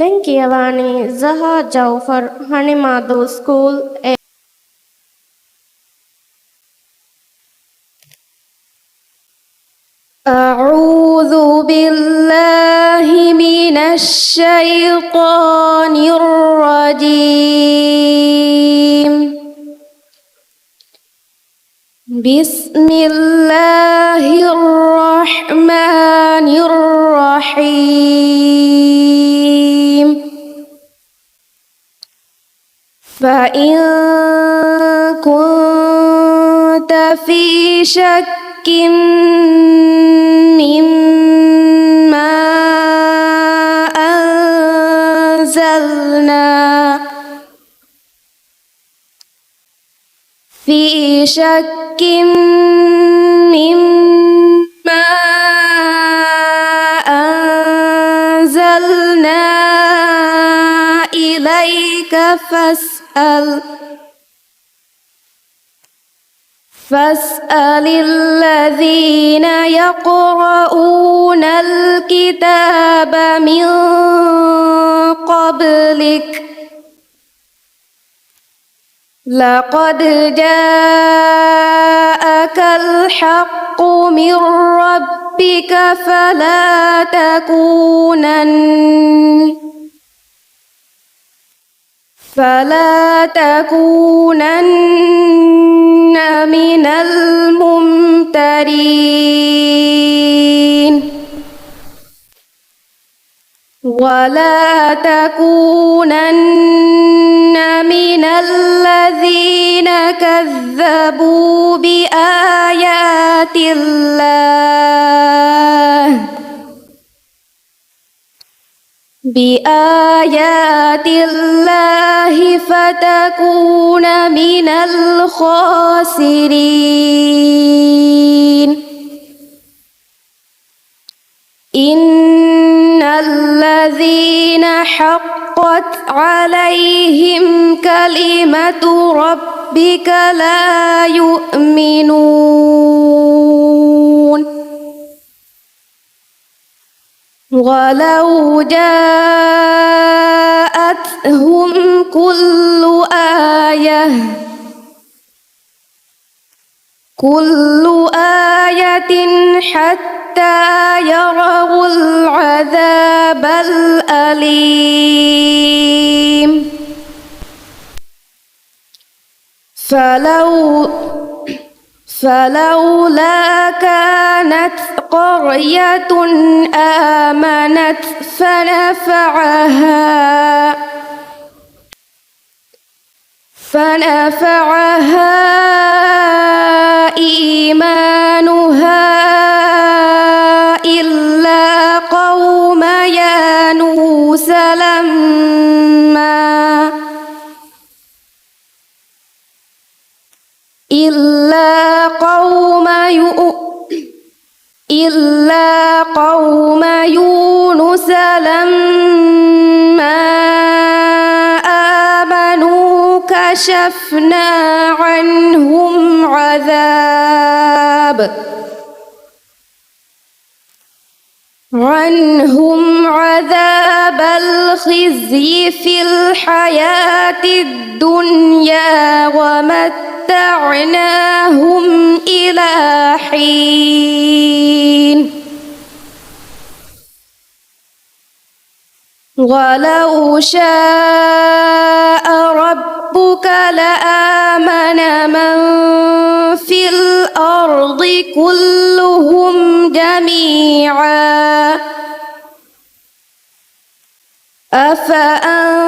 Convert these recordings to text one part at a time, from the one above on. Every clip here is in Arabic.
ಬೆಂಕಿಯವಣಿ ಝಹಾ ಜೌಫರ್ ಹಣಿಮಾದು ಸ್ಕೂಲ್ أعوذ بالله من الشيطان الرجيم بسم الله الرحمن الرحيم فإن كنت في شك مما أنزلنا إليك فاسأل الذين يقرؤون الكتاب من قبلك لقد جاءك الحق من ربك فلا تكونن من الممترين ولا تكونن من الذين كذبوا بآيات الله فتكون من الخاسرين إن الذين حقت عليهم كلمة ربك لا يؤمنون ولو جاءتهم كل آية حتى يروا العذاب الأليم فلولا كانت قرية آمنت فنفعها إيمانها إلا قوم يونس لما آمنوا كشفنا عنهم عذاب الخزي في الحياة الدنيا ومتعناهم إلى حين ولو شاء ربك لآمن من في الأرض كلهم جميعا أفأنت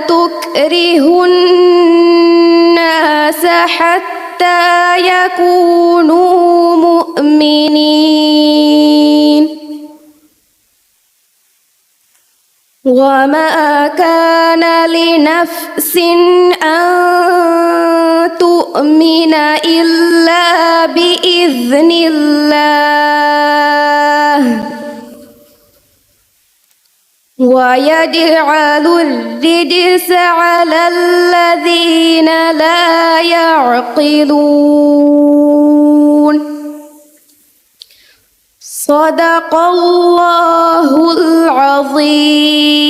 تكره الناس حتى يكونوا مؤمنين وما كان لنفس أن تؤمن إلا بإذن الله ويجعل الرجس على الذين لا يعقلون صدق الله العظيم